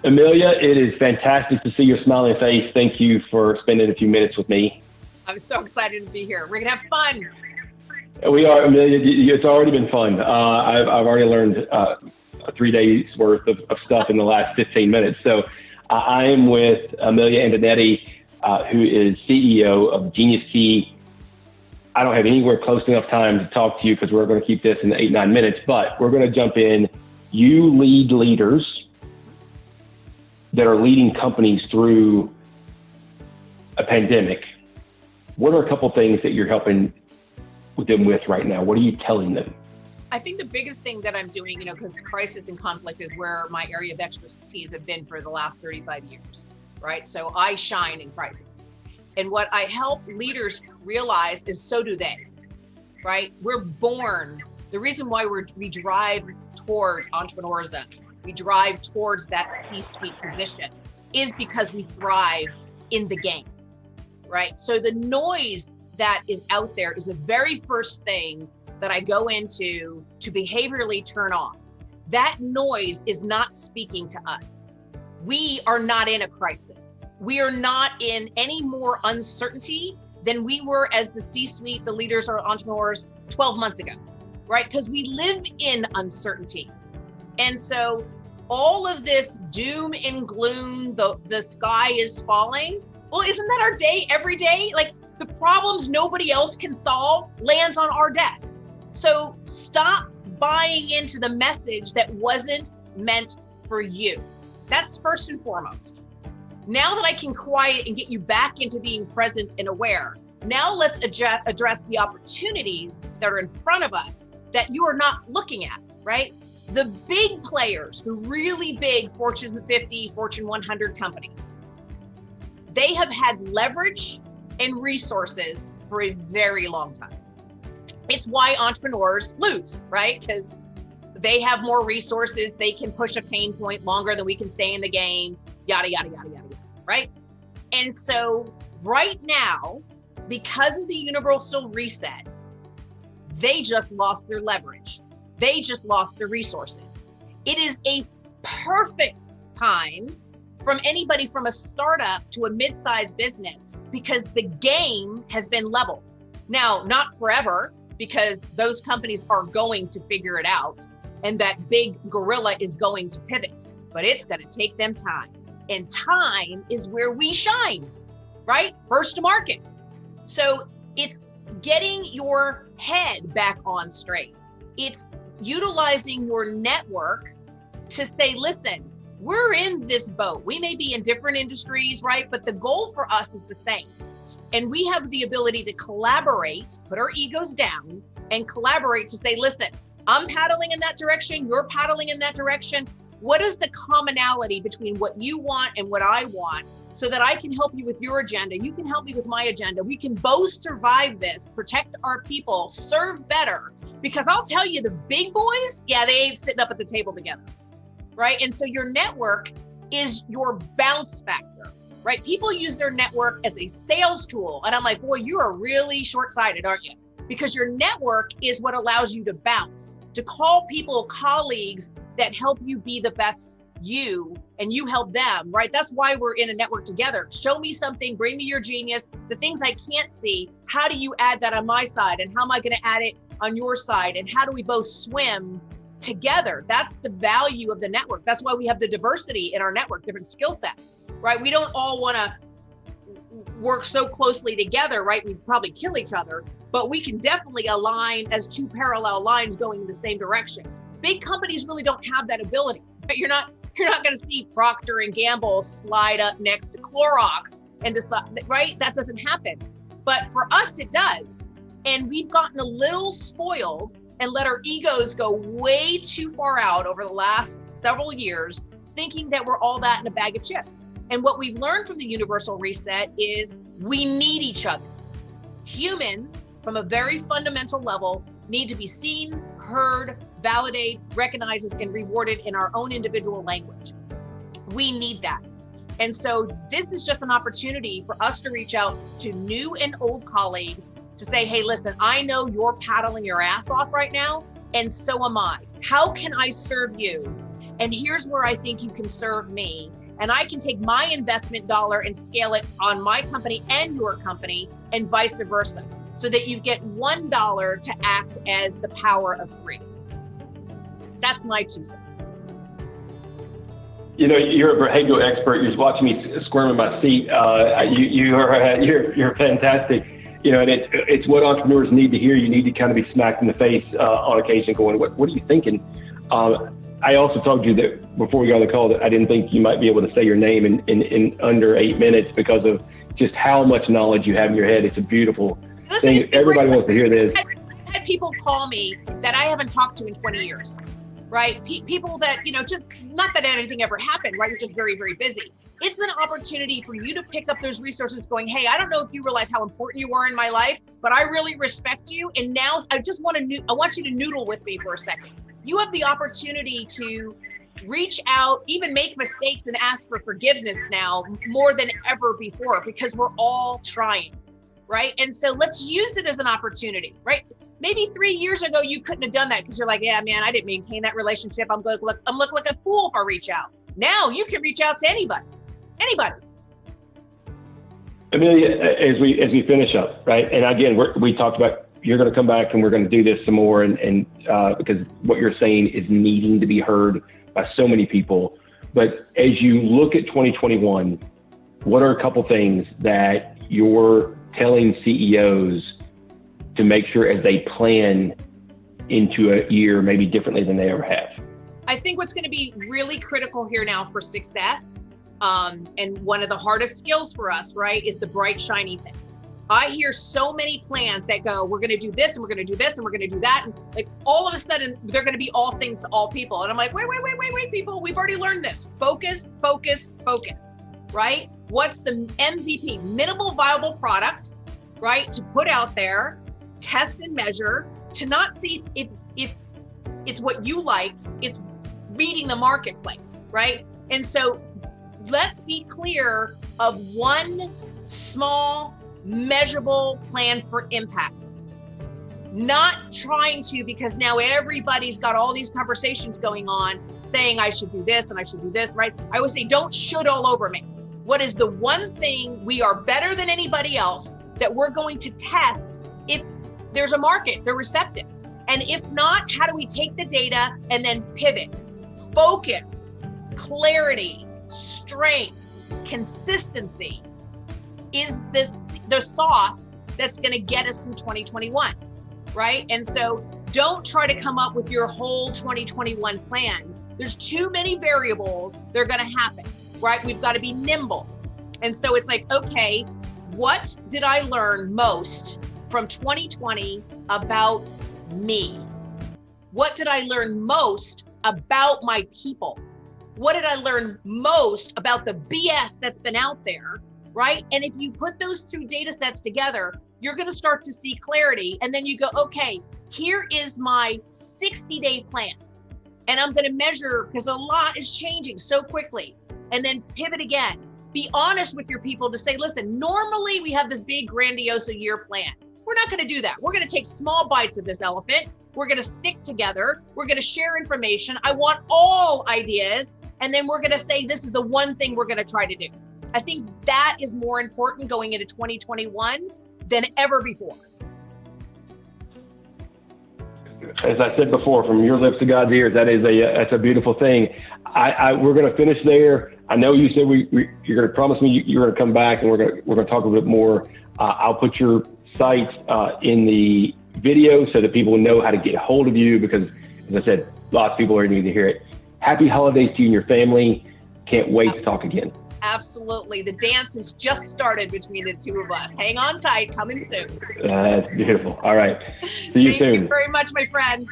Amelia, it is fantastic to see your smiling face. Thank you for spending a few minutes with me. I'm so excited to be here. We're gonna have fun. We are, Amelia. It's already been fun. I've already learned 3 days worth of stuff in the last 15 minutes. So I am with Amilya Antonetti, who is CEO of Genius Key. I don't have anywhere close enough time to talk to you because we're going to keep this in 8, 9 minutes, but we're going to jump in. You lead leaders that are leading companies through a pandemic. What are a couple things that you're helping them with right now? What are you telling them? I think the biggest thing that I'm doing, because crisis and conflict is where my area of expertise have been for the last 35 years, right? So I shine in crisis. And what I help leaders realize is so do they, right? We're born. The reason why we drive towards entrepreneurism, we drive towards that C-suite position is because we thrive in the game, right? So the noise that is out there is the very first thing that I go into to behaviorally turn on. That noise is not speaking to us. We are not in a crisis. We are not in any more uncertainty than we were as the C-suite, the leaders or entrepreneurs 12 months ago, right? Because we live in uncertainty. And so all of this doom and gloom, the sky is falling. Well, isn't that our day every day? Like the problems nobody else can solve lands on our desk. So stop buying into the message that wasn't meant for you. That's first and foremost. Now that I can quiet and get you back into being present and aware, now let's address the opportunities that are in front of us that you are not looking at, right? The big players, the really big Fortune 50, Fortune 100 companies, they have had leverage and resources for a very long time. It's why entrepreneurs lose, right? Because they have more resources, they can push a pain point longer than we can stay in the game, yada, yada, yada, yada, yada, right? And so right now, because of the universal reset, they just lost their leverage. They just lost their resources. It is a perfect time from anybody from a startup to a mid-sized business because the game has been leveled. Now, not forever, because those companies are going to figure it out and that big gorilla is going to pivot, but it's going to take them time. And time is where we shine, right? First to market. So it's getting your head back on straight. It's utilizing your network to say, listen, we're in this boat. We may be in different industries, right? But the goal for us is the same. And we have the ability to collaborate, put our egos down and collaborate to say, listen, I'm paddling in that direction. You're paddling in that direction. What is the commonality between what you want and what I want so that I can help you with your agenda? You can help me with my agenda. We can both survive this, protect our people, serve better. Because I'll tell you, the big boys, yeah, they ain't sitting up at the table together, right? And so your network is your bounce factor, right? People use their network as a sales tool. And I'm like, boy, you are really short-sighted, aren't you? Because your network is what allows you to bounce, to call people colleagues that help you be the best you and you help them, right? That's why we're in a network together. Show me something, bring me your genius, the things I can't see. How do you add that on my side? And how am I going to add it on your side? And how do we both swim together? That's the value of the network. That's why we have the diversity in our network, different skill sets, right? We don't all want to work so closely together, right? We'd probably kill each other, but we can definitely align as two parallel lines going in the same direction. Big companies really don't have that ability. You're not going to see Procter and Gamble slide up next to Clorox and decide, right? That doesn't happen. But for us, it does. And we've gotten a little spoiled and let our egos go way too far out over the last several years, thinking that we're all that in a bag of chips. And what we've learned from the universal reset is we need each other. Humans, from a very fundamental level, need to be seen, heard, validated, recognized, and rewarded in our own individual language. We need that. And so this is just an opportunity for us to reach out to new and old colleagues to say, hey, listen, I know you're paddling your ass off right now, and so am I. How can I serve you? And here's where I think you can serve me. And I can take my investment dollar and scale it on my company and your company and vice versa, so that you get $1 to act as the power of 3. That's my 2 cents. You know, you're a behavioral expert. You're watching me squirm in my seat. You're fantastic. You know, and it's what entrepreneurs need to hear. You need to kind of be smacked in the face on occasion, going, "What are you thinking?" I also told you that before we got on the call that I didn't think you might be able to say your name in under 8 minutes because of just how much knowledge you have in your head. It's a beauiful thing. Everybody wants to hear this. I've had people call me that I haven't talked to in 20 years, right? People that, you know, just not that anything ever happened, right? You're just very, very busy. It's an opportunity for you to pick up those resources going, hey, I don't know if you realize how important you are in my life, but I really respect you. And now I want you to noodle with me for a second. You have the opportunity to reach out, even make mistakes and ask for forgiveness now more than ever before, because we're all trying, right? And so let's use it as an opportunity, right? Maybe 3 years ago, you couldn't have done that because you're like, yeah, man, I didn't maintain that relationship. I'm look like a fool if I reach out. Now you can reach out to anybody. Amelia, as we finish up, right? And again, we talked about you're going to come back and we're going to do this some more, and because what you're saying is needing to be heard by so many people. But as you look at 2021, what are a couple things that you're telling CEOs to make sure as they plan into a year maybe differently than they ever have? I think what's going to be really critical here now for success, and one of the hardest skills for us, right, is the bright, shiny thing. I hear so many plans that go, we're going to do this, and we're going to do this, and we're going to do that. And like all of a sudden, they're going to be all things to all people. And I'm like, wait, people, we've already learned this. Focus, right? What's the MVP, minimal viable product, right? To put out there, test and measure, to not see if it's what you like, it's reading the marketplace, right? And so let's be clear of one small, measurable plan for impact. Not trying to, because now everybody's got all these conversations going on saying I should do this and I should do this, right? I always say, don't should all over me. What is the one thing we are better than anybody else that we're going to test if there's a market, they're receptive? And if not, how do we take the data and then pivot? Focus, clarity, strength, consistency is the sauce that's going to get us through 2021, right? And so don't try to come up with your whole 2021 plan. There's too many variables that are going to happen, right? We've got to be nimble. And so it's like, okay, what did I learn most from 2020 about me? What did I learn most about my people? What did I learn most about the BS that's been out there, right? And if you put those two data sets together, you're going to start to see clarity. And then you go, okay, here is my 60-day plan. And I'm going to measure, because a lot is changing so quickly. And then pivot again. Be honest with your people to say, listen, normally we have this big grandiose year plan. We're not going to do that. We're going to take small bites of this elephant. We're going to stick together. We're going to share information. I want all ideas. And then we're going to say, this is the one thing we're going to try to do. I think that is more important going into 2021 than ever before. As I said before, from your lips to God's ears, that's a beautiful thing. We're going to finish there. I know you said you're going to promise me you're going to come back and we're going to talk a little bit more. I'll put your site in the video so that people know how to get a hold of you, because, as I said, lots of people are needing to hear it. Happy holidays to you and your family. Can't wait to talk again. Absolutely. The dance has just started between the two of us. Hang on tight. Coming soon. That's beautiful. All right. See you soon. Thank you very much, my friend.